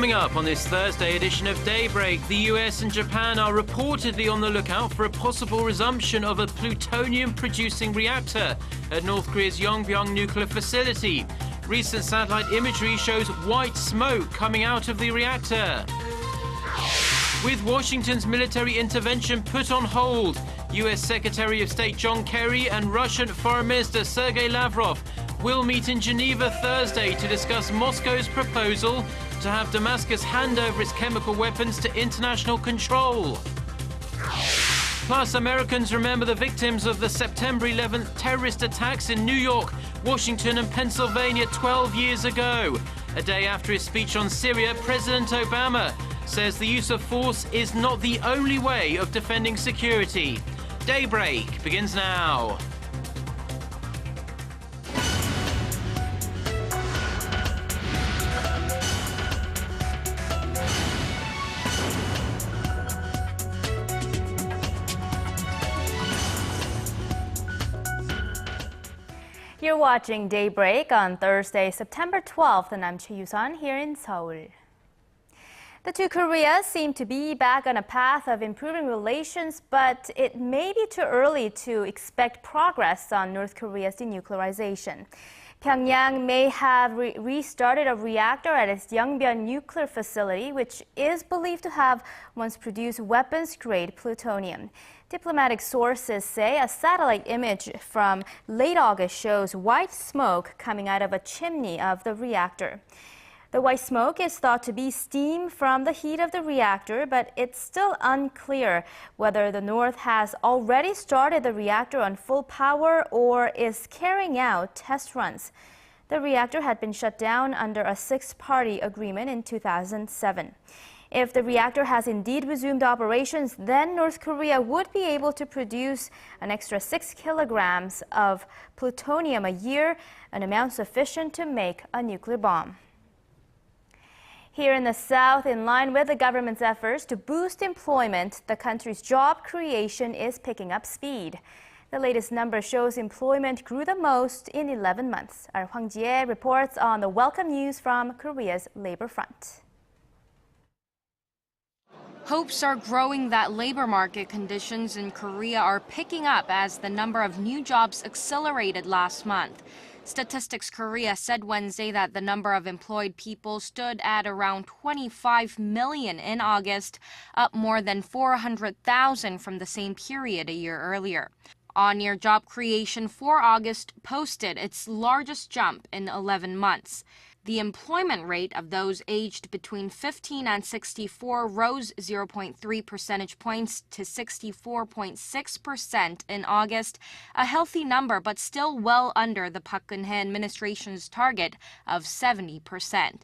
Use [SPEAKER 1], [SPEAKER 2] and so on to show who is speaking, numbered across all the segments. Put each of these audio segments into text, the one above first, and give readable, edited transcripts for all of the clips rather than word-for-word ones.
[SPEAKER 1] Coming up on this Thursday edition of Daybreak, the US and Japan are reportedly on the lookout for a possible resumption of a plutonium-producing reactor at North Korea's Yongbyon nuclear facility. Recent satellite imagery shows white smoke coming out of the reactor. With Washington's military intervention put on hold, US Secretary of State John Kerry and Russian Foreign Minister Sergey Lavrov will meet in Geneva Thursday to discuss Moscow's proposal to have Damascus hand over its chemical weapons to international control. Plus, Americans remember the victims of the September 11th terrorist attacks in New York, Washington and Pennsylvania 12 years ago. A day after his speech on Syria, President Obama says the use of force is not the only way of defending security. Daybreak begins now.
[SPEAKER 2] You're watching Daybreak on Thursday, September 12th, and I'm Choi Yusan here in Seoul. The two Koreas seem to be back on a path of improving relations, but it may be too early to expect progress on North Korea's denuclearization. Pyongyang may have restarted a reactor at its Yongbyon nuclear facility, which is believed to have once produced weapons-grade plutonium. Diplomatic sources say a satellite image from late August shows white smoke coming out of a chimney of the reactor. The white smoke is thought to be steam from the heat of the reactor, but it's still unclear whether the North has already started the reactor on full power or is carrying out test runs. The reactor had been shut down under a six-party agreement in 2007. If the reactor has indeed resumed operations, then North Korea would be able to produce an extra 6 kilograms of plutonium a year, an amount sufficient to make a nuclear bomb. Here in the South, in line with the government's efforts to boost employment, the country's job creation is picking up speed. The latest number shows employment grew the most in 11 months. Our Hwang Jie reports on the welcome news from Korea's labor front.
[SPEAKER 3] Hopes are growing that labor market conditions in Korea are picking up as the number of new jobs accelerated last month. Statistics Korea said Wednesday that the number of employed people stood at around 25 million in August, up more than 400,000 from the same period a year earlier. On-year job creation for August posted its largest jump in 11 months. The employment rate of those aged between 15 and 64 rose 0.3 percentage points to 64.6% in August, a healthy number but still well under the Park Geun-hye administration's target of 70%.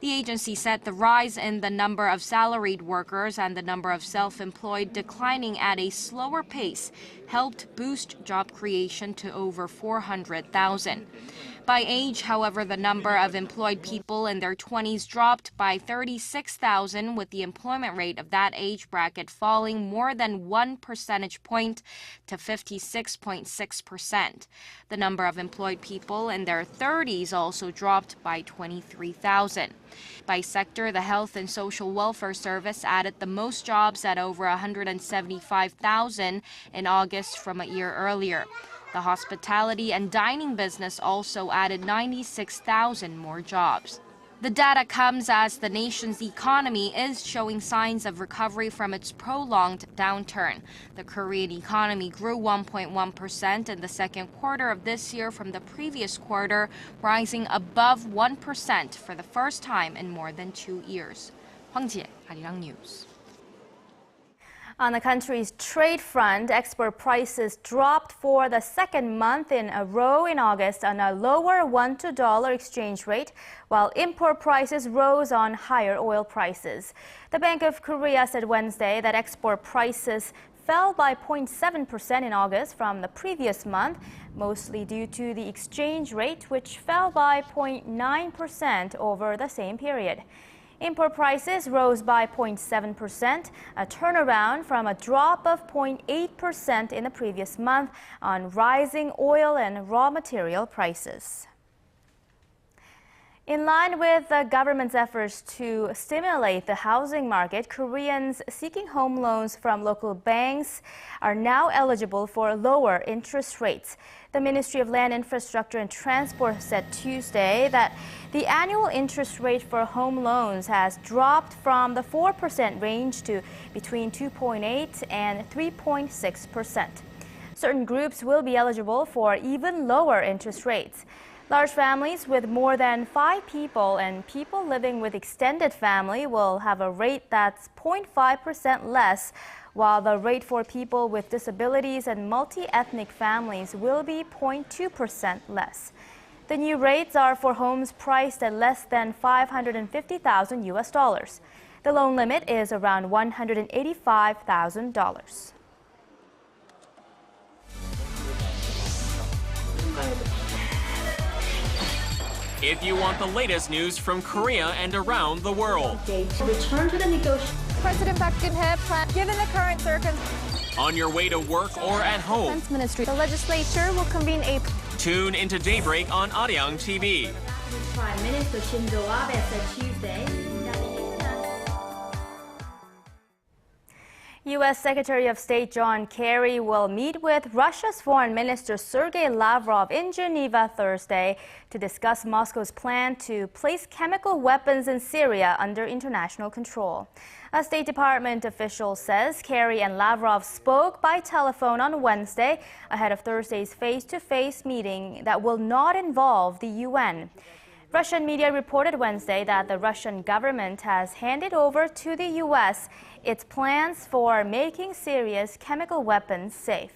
[SPEAKER 3] The agency said the rise in the number of salaried workers and the number of self-employed declining at a slower pace helped boost job creation to over 400,000. By age, however, the number of employed people in their 20s dropped by 36,000, with the employment rate of that age bracket falling more than 1 percentage point to 56.6%. The number of employed people in their 30s also dropped by 23,000. By sector, the Health and Social Welfare Service added the most jobs at over 175,000 in August from a year earlier. The hospitality and dining business also added 96,000 more jobs. The data comes as the nation's economy is showing signs of recovery from its prolonged downturn. The Korean economy grew 1.1% in the second quarter of this year from the previous quarter, rising above 1% for the first time in more than 2 years. Hwang Jie, Arirang News.
[SPEAKER 2] On the country's trade front, export prices dropped for the second month in a row in August on a lower won-to-dollar exchange rate, while import prices rose on higher oil prices. The Bank of Korea said Wednesday that export prices fell by 0.7% in August from the previous month, mostly due to the exchange rate, which fell by 0.9% over the same period. Import prices rose by 0.7%, a turnaround from a drop of 0.8% in the previous month on rising oil and raw material prices. In line with the government's efforts to stimulate the housing market, Koreans seeking home loans from local banks are now eligible for lower interest rates. The Ministry of Land, Infrastructure and Transport said Tuesday that the annual interest rate for home loans has dropped from the 4% range to between 2.8 and 3.6%. Certain groups will be eligible for even lower interest rates. Large families with more than 5 people and people living with extended family will have a rate that's 0.5% less, while the rate for people with disabilities and multi-ethnic families will be 0.2% less. The new rates are for homes priced at less than $550,000 US. The loan limit is around $185,000.
[SPEAKER 4] If you want the latest news from Korea and around the world.
[SPEAKER 2] Return to the negotiation.
[SPEAKER 5] President Park Geun-hye plans, given the current circumstances.
[SPEAKER 4] On your way to work or at home.
[SPEAKER 5] Defense Ministry. The legislature will convene a.
[SPEAKER 4] Tune into Daybreak on Arirang TV.
[SPEAKER 2] Prime Minister Shinzo Abe said Tuesday that U.S. Secretary of State John Kerry will meet with Russia's Foreign Minister Sergey Lavrov in Geneva Thursday to discuss Moscow's plan to place chemical weapons in Syria under international control. A State Department official says Kerry and Lavrov spoke by telephone on Wednesday ahead of Thursday's face-to-face meeting that will not involve the UN. Russian media reported Wednesday that the Russian government has handed over to the U.S. its plans for making Syria's chemical weapons safe.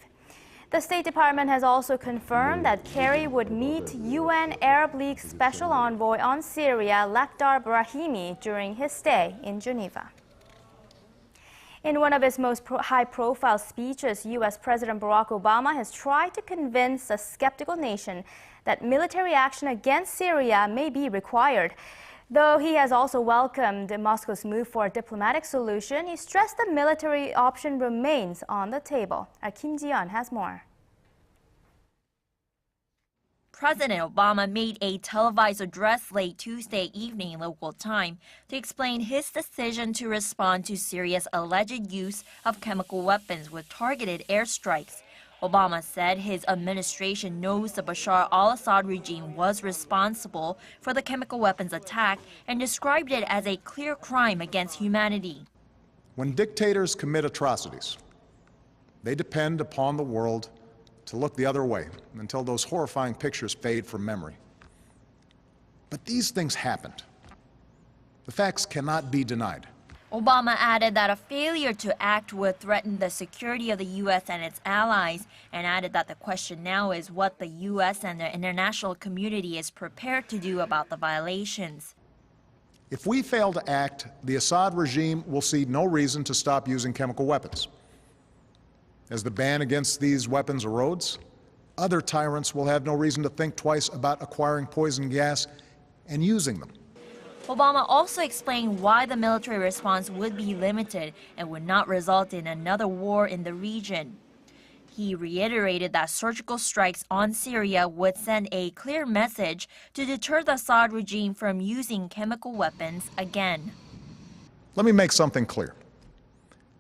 [SPEAKER 2] The State Department has also confirmed that Kerry would meet UN Arab League Special Envoy on Syria, Lakhdar Brahimi, during his stay in Geneva. In one of his most high-profile speeches, U.S. President Barack Obama has tried to convince a skeptical nation that military action against Syria may be required. Though he has also welcomed Moscow's move for a diplomatic solution, he stressed the military option remains on the table. Kim Ji-yeon has more.
[SPEAKER 6] President Obama made a televised address late Tuesday evening local time to explain his decision to respond to Syria's alleged use of chemical weapons with targeted airstrikes. Obama said his administration knows the Bashar al-Assad regime was responsible for the chemical weapons attack and described it as a clear crime against humanity.
[SPEAKER 7] When dictators commit atrocities, they depend upon the world to look the other way until those horrifying pictures fade from memory. But these things happened. The facts cannot be denied.
[SPEAKER 6] Obama added that a failure to act would threaten the security of the U.S. and its allies, and added that the question now is what the U.S. and the international community is prepared to do about the violations.
[SPEAKER 7] If we fail to act, the Assad regime will see no reason to stop using chemical weapons. As the ban against these weapons erodes, other tyrants will have no reason to think twice about acquiring poison gas and using them.
[SPEAKER 6] Obama also explained why the military response would be limited and would not result in another war in the region. He reiterated that surgical strikes on Syria would send a clear message to deter the Assad regime from using chemical weapons again.
[SPEAKER 7] Let me make something clear.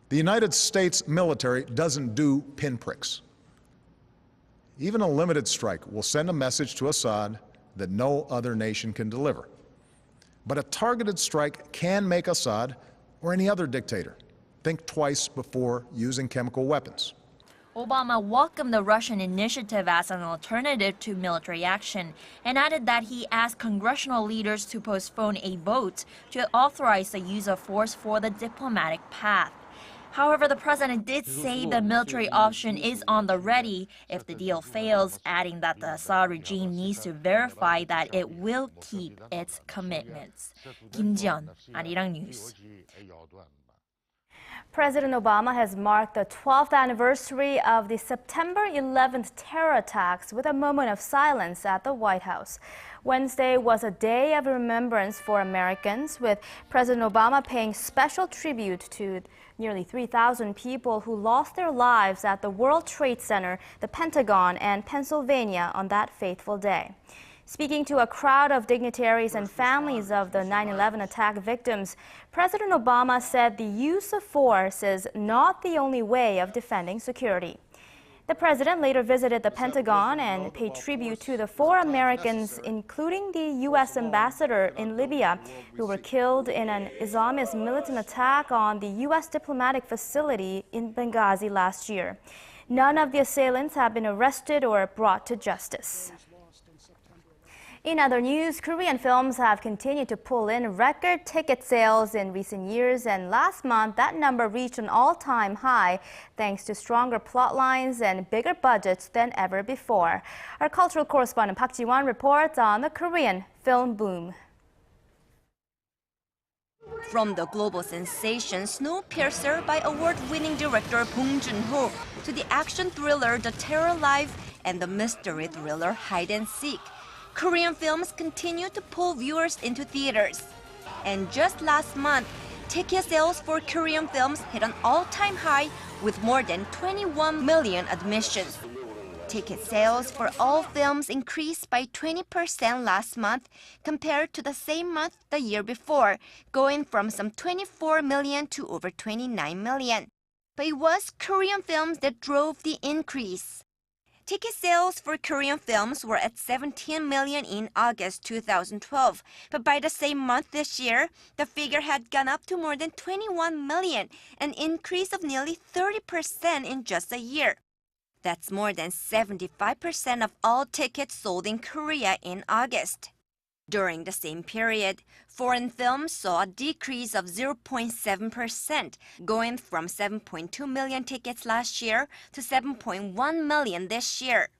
[SPEAKER 7] The United States military doesn't do pinpricks. Even a limited strike will send a message to Assad that no other nation can deliver. But a targeted strike can make Assad, or any other dictator, think twice before using chemical weapons.
[SPEAKER 6] Obama welcomed the Russian initiative as an alternative to military action and added that he asked congressional leaders to postpone a vote to authorize the use of force for the diplomatic path. However, the president did say the military option is on the ready if the deal fails, adding that the Assad regime needs to verify that it will keep its commitments. Kim Ji-yeon, Arirang News.
[SPEAKER 2] President Obama has marked the 12th anniversary of the September 11th terror attacks with a moment of silence at the White House. Wednesday was a day of remembrance for Americans, with President Obama paying special tribute to nearly 3,000 people who lost their lives at the World Trade Center, the Pentagon, and Pennsylvania on that fateful day. Speaking to a crowd of dignitaries and families of the 9/11 attack victims, President Obama said the use of force is not the only way of defending security. The president later visited the Pentagon and paid tribute to the 4 Americans, including the U.S. ambassador in Libya, who were killed in an Islamist militant attack on the U.S. diplomatic facility in Benghazi last year. None of the assailants have been arrested or brought to justice. In other news, Korean films have continued to pull in record ticket sales in recent years, and last month that number reached an all-time high thanks to stronger plot lines and bigger budgets than ever before. Our cultural correspondent Park Ji-won reports on the Korean film boom.
[SPEAKER 6] From the global sensation Snowpiercer by award-winning director Bong Joon-ho to the action thriller The Terror Life and the mystery thriller Hide and Seek, Korean films continue to pull viewers into theaters. And just last month, ticket sales for Korean films hit an all-time high with more than 21 million admissions. Ticket sales for all films increased by 20% last month compared to the same month the year before, going from some 24 million to over 29 million. But it was Korean films that drove the increase. Ticket sales for Korean films were at 17 million in August 2012, but by the same month this year, the figure had gone up to more than 21 million, an increase of nearly 30% in just a year. That's more than 75% of all tickets sold in Korea in August. During the same period, foreign films saw a decrease of 0.7%, going from 7.2 million tickets last year to 7.1 million this year.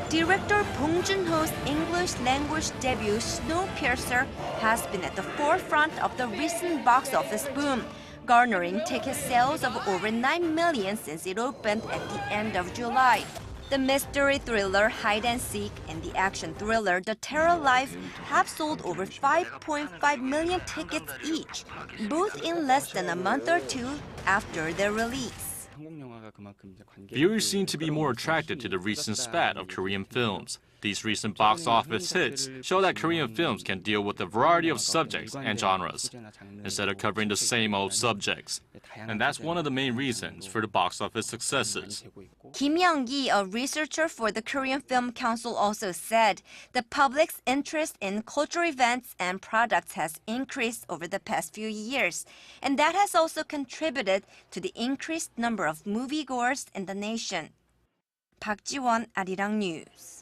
[SPEAKER 6] Director Bong Joon-ho's English language debut Snowpiercer has been at the forefront of the recent box office boom, garnering ticket sales of over 9 million since it opened at the end of July. The mystery thriller Hide and Seek and the action thriller The Terror Life have sold over 5.5 million tickets each, both in less than a month or two after their release.
[SPEAKER 8] Viewers seem to be more attracted to the recent spat of Korean films. These recent box office hits show that Korean films can deal with a variety of subjects and genres, instead of covering the same old subjects. And that's one of the main reasons for the box office successes.
[SPEAKER 6] Kim Young-gi, a researcher for the Korean Film Council, also said the public's interest in cultural events and products has increased over the past few years, and that has also contributed to the increased number of moviegoers in the nation. Park Ji-won, Arirang News.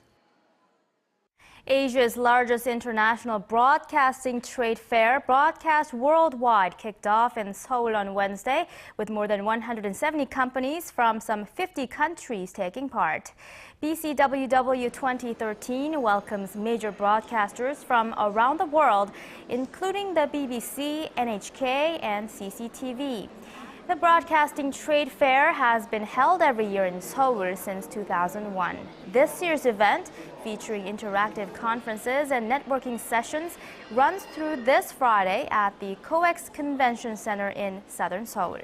[SPEAKER 2] Asia's largest international broadcasting trade fair, Broadcast Worldwide, kicked off in Seoul on Wednesday, with more than 170 companies from some 50 countries taking part. BCWW 2013 welcomes major broadcasters from around the world, including the BBC, NHK, and CCTV. The Broadcasting Trade Fair has been held every year in Seoul since 2001. This year's event, featuring interactive conferences and networking sessions, runs through this Friday at the COEX Convention Center in southern Seoul.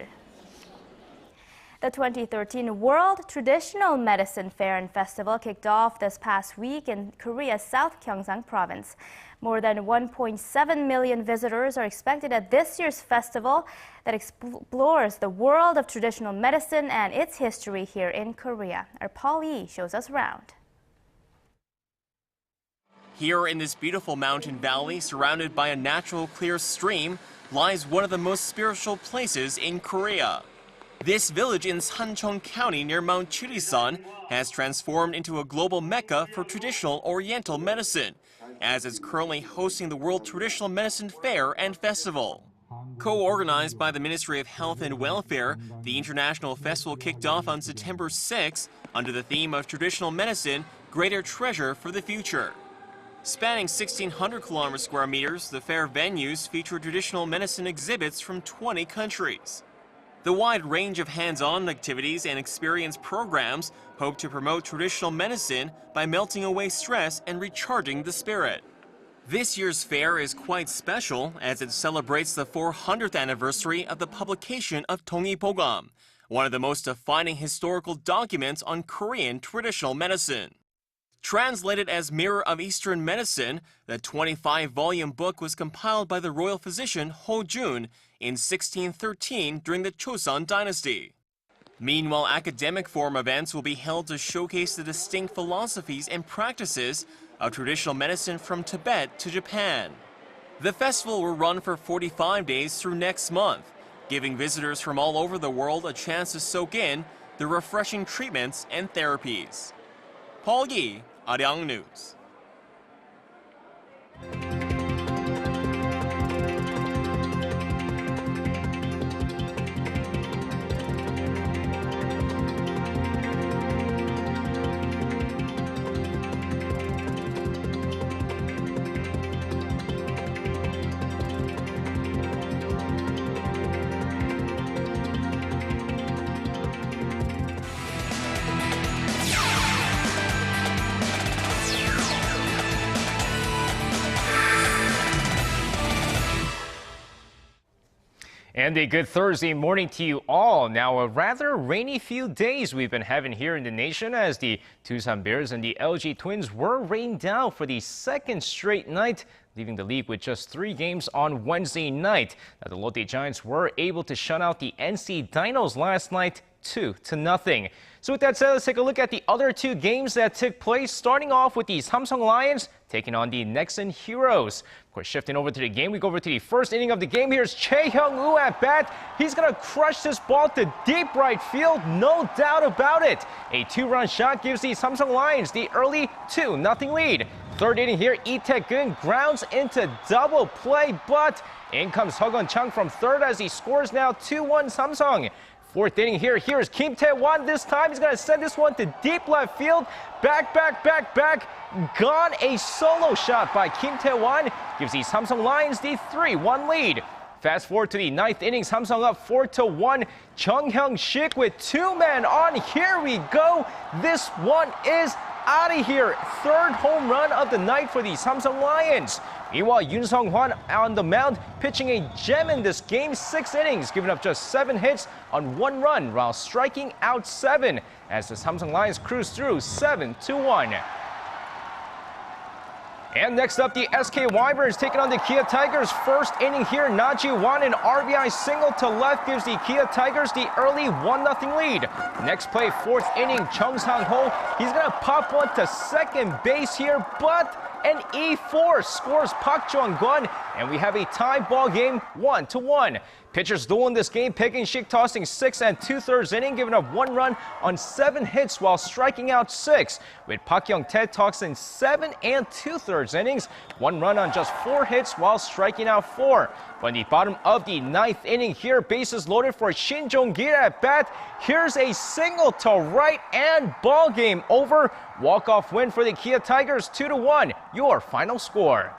[SPEAKER 2] The 2013 World Traditional Medicine Fair and Festival kicked off this past week in Korea's South Gyeongsang Province. More than 1.7 million visitors are expected at this year's festival that explores the world of traditional medicine and its history here in Korea. Our Paul Yi shows us around.
[SPEAKER 4] Here in this beautiful mountain valley, surrounded by a natural clear stream, lies one of the most spiritual places in Korea. This village in Sancheong County near Mount Chirisan has transformed into a global mecca for traditional Oriental medicine, as it's currently hosting the World Traditional Medicine Fair and Festival. Co-organized by the Ministry of Health and Welfare, the international festival kicked off on September 6 under the theme of Traditional Medicine, Greater Treasure for the Future. Spanning 1,600 square meters, the fair venues feature traditional medicine exhibits from 20 countries. The wide range of hands-on activities and experience programs hope to promote traditional medicine by melting away stress and recharging the spirit. This year's fair is quite special as it celebrates the 400th anniversary of the publication of Translated as Mirror of Eastern Medicine, the 25-volume book was compiled by the royal physician Ho-jun in 1613 during the Joseon dynasty. Meanwhile, academic forum events will be held to showcase the distinct philosophies and practices of traditional medicine from Tibet to Japan. The festival will run for 45 days through next month, giving visitors from all over the world a chance to soak in the refreshing treatments and therapies. Paul Yi, Arirang News.
[SPEAKER 9] And a good Thursday morning to you all. Now, a rather rainy few days we've been having here in the nation as the Tucson Bears and the LG Twins were rained out for the second straight night, leaving the league with just 3 games on Wednesday night. Now, the Lotte Giants were able to shut out the NC Dinos last night 2-0. So with that said, let's take a look at the other 2 games that took place, starting off with the Samsung Lions taking on the Nexon Heroes. Of course, shifting over to the game, we go over to the first inning of the game. Here's Chae Hyung-woo at bat. He's going to crush this ball to deep right field, no doubt about it. A 2-run shot gives the Samsung Lions the early 2-0 lead. Third inning here, Lee Tae-gun grounds into double play, but in comes Seok Chung from third as he scores now 2-1 Samsung. Fourth inning here, here's Kim Tae-won. This time he's going to send this one to deep left field. Back. Gone. A solo shot by Kim Tae-won gives the Samsung Lions the 3-1 lead. Fast forward to the 9th inning, Samsung up 4-1. Chung Hyung-sik with 2 men on. Here we go. This one is out of here. 3rd home run of the night for the Samsung Lions. Meanwhile, Yoon Sung-hwan on the mound, pitching a gem in this game. 6 innings, giving up just 7 hits on 1 run while striking out 7 as the Samsung Lions cruise through 7-1. And next up, the SK Wyverns taking on the Kia Tigers. First inning here, Na Ji-won, an RBI single to left gives the Kia Tigers the early 1-0 lead. Next play, 4th inning, Chung Sang-ho. He's going to pop one to second base here, but an E4 scores Park Jong-gun, and we have a tie ball game 1-1. Pitchers duel in this game, Baek In-sik tossing 6 2/3 inning, giving up 1 run on 7 hits while striking out 6. With Park Young-tae tossing 7 2/3 innings, 1 run on just 4 hits while striking out 4. But in the bottom of the 9th inning here, bases loaded for Shin Jong-gil at bat. Here's a single to right and ball game over. Walk-off win for the Kia Tigers, 2-1. Your final score.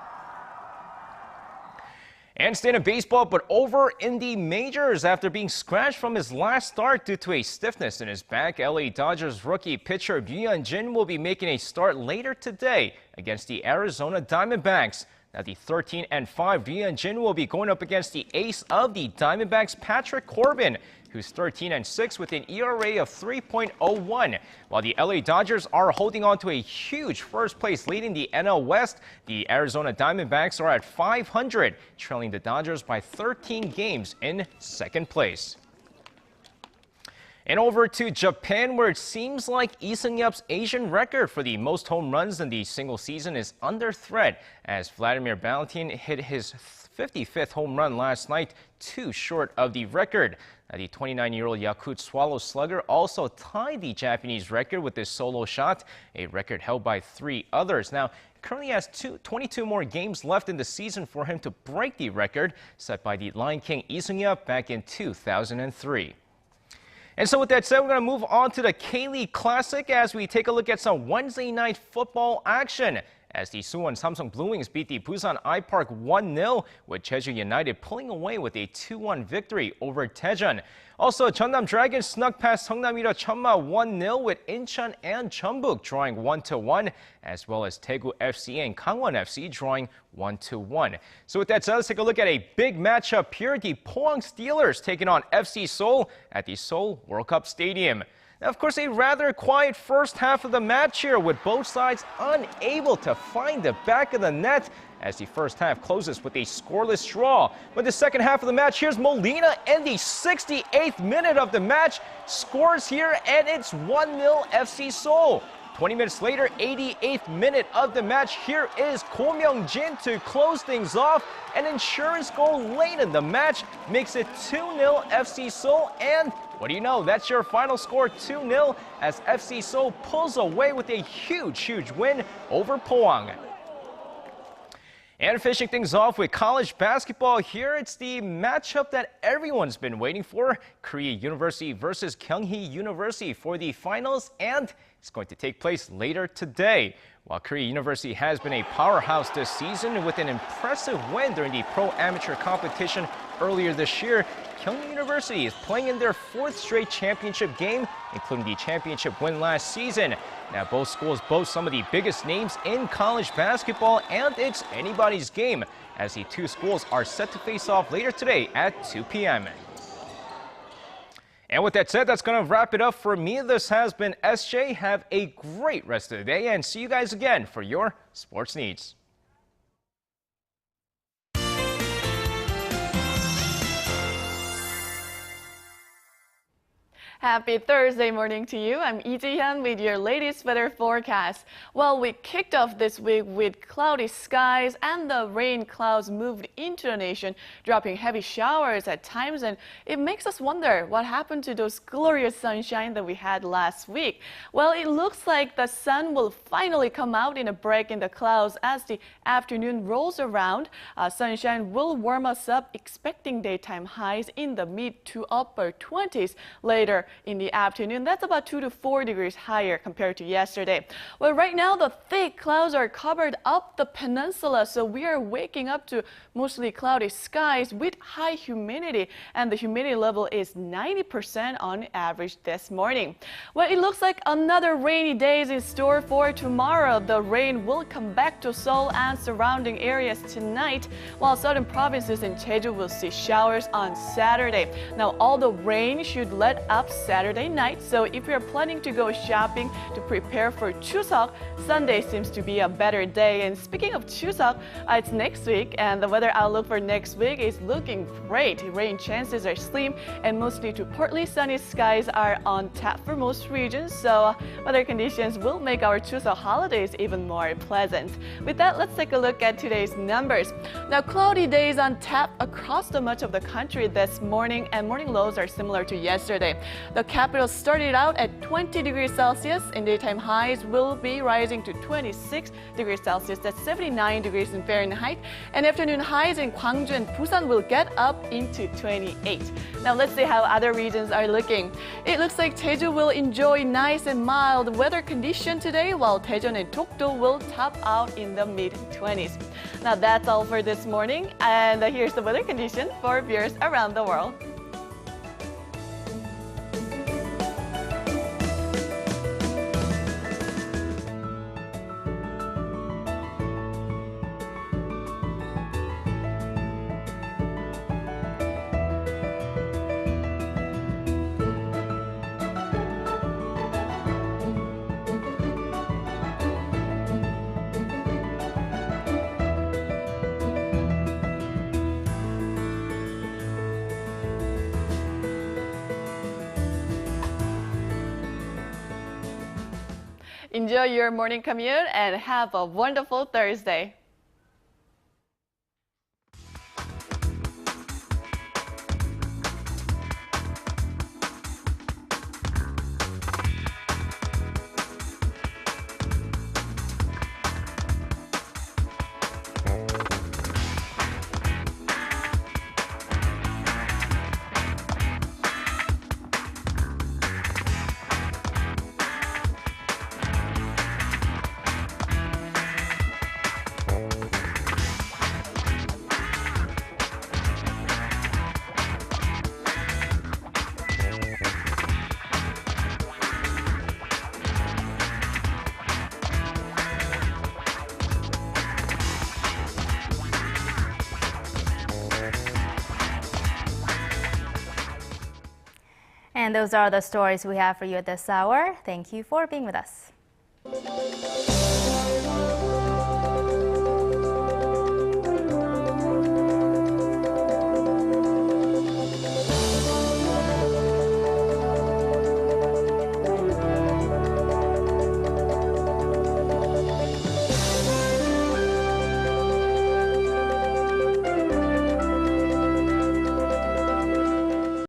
[SPEAKER 9] And staying in baseball, but over in the majors after being scratched from his last start due to a stiffness in his back, LA Dodgers rookie pitcher Byung Jin will be making a start later today against the Arizona Diamondbacks. Now, the 13-5 Byung Jin will be going up against the ace of the Diamondbacks, Patrick Corbin, who's 13-6 with an ERA of 3.01. While the LA Dodgers are holding on to a huge first place lead in the NL West, the Arizona Diamondbacks are at 500, trailing the Dodgers by 13 games in second place. And over to Japan, where it seems like Lee Seung-yup's Asian record for the most home runs in the single season is under threat, as Vladimir Valentin hit his 55th home run last night, 2 short of the record. Now, the 29-year-old Yakult Swallow slugger also tied the Japanese record with this solo shot, a record held by 3 others. Now, currently has 22 more games left in the season for him to break the record set by the Lion King Lee Seung-yup back in 2003. And so with that said, we're going to move on to the K-League Classic as we take a look at some Wednesday night football action. As the Suwon Samsung Blue Wings beat the Busan I-Park 1-0, with Jeju United pulling away with a 2-1 victory over Daejeon. Also, Jeonnam Dragons snuck past Seongnam-ira Cheonma 1-0, with Incheon and Jeonbuk drawing 1-1, as well as Daegu FC and Gangwon FC drawing 1-1. So with that said, let's take a look at a big matchup here. The Pohang Steelers taking on FC Seoul at the Seoul World Cup Stadium. Now, of course, a rather quiet first half of the match here, with both sides unable to find the back of the net as the first half closes with a scoreless draw. But the second half of the match, here's Molina in the 68th minute of the match, scores here, and it's 1-0 FC Seoul. 20 minutes later, 88th minute of the match, here is Ko Myung-jin to close things off. An insurance goal late in the match makes it 2-0 FC Seoul, and what do you know, that's your final score, 2-0, as FC Seoul pulls away with a huge win over Pohang. And finishing things off with college basketball, here it's the matchup that everyone's been waiting for. Korea University versus Kyunghee University for the finals, and it's going to take place later today. While Korea University has been a powerhouse this season with an impressive win during the pro-amateur competition earlier this year, Kyunghee University is playing in their 4th straight championship game, including the championship win last season. Now, both schools boast some of the biggest names in college basketball, and it's anybody's game, as the two schools are set to face off later today at 2 p.m. And with that said, that's going to wrap it up for me. This has been SJ. Have a great rest of the day, and see you guys again for your sports needs.
[SPEAKER 10] Happy Thursday morning to you. I'm Lee Ji-hyun with your latest weather forecast. Well, we kicked off this week with cloudy skies, and the rain clouds moved into the nation, dropping heavy showers at times, and it makes us wonder what happened to those glorious sunshine that we had last week. Well, it looks like the sun will finally come out in a break in the clouds as the afternoon rolls around. Sunshine will warm us up, expecting daytime highs in the mid to upper 20s later in the afternoon. That's about 2 to 4 degrees higher compared to yesterday. Well, right now the thick clouds are covered up the peninsula, so we are waking up to mostly cloudy skies with high humidity, and the humidity level is 90% on average this morning. Well, it looks like another rainy day is in store for tomorrow. The rain will come back to Seoul and surrounding areas tonight, while southern provinces and Jeju will see showers on Saturday. Now, all the rain should let up Saturday night, so if you're planning to go shopping to prepare for Chuseok, Sunday seems to be a better day. And speaking of Chuseok, it's next week, and the weather outlook for next week is looking great. Rain chances are slim, and mostly to partly sunny skies are on tap for most regions, so weather conditions will make our Chuseok holidays even more pleasant. With that, let's take a look at today's numbers. Now, cloudy days on tap across the much of the country this morning, and morning lows are similar to yesterday. The capital started out at 20 degrees Celsius, and daytime highs will be rising to 26 degrees Celsius. That's 79 degrees in Fahrenheit. And afternoon highs in Gwangju and Busan will get up into 28. Now let's see how other regions are looking. It looks like Jeju will enjoy nice and mild weather condition today, while Daejeon and Dokdo will top out in the mid-20s. Now that's all for this morning, and here's the weather condition for viewers around the world. Enjoy your morning commute and have a wonderful Thursday.
[SPEAKER 2] And those are the stories we have for you at this hour. Thank you for being with us.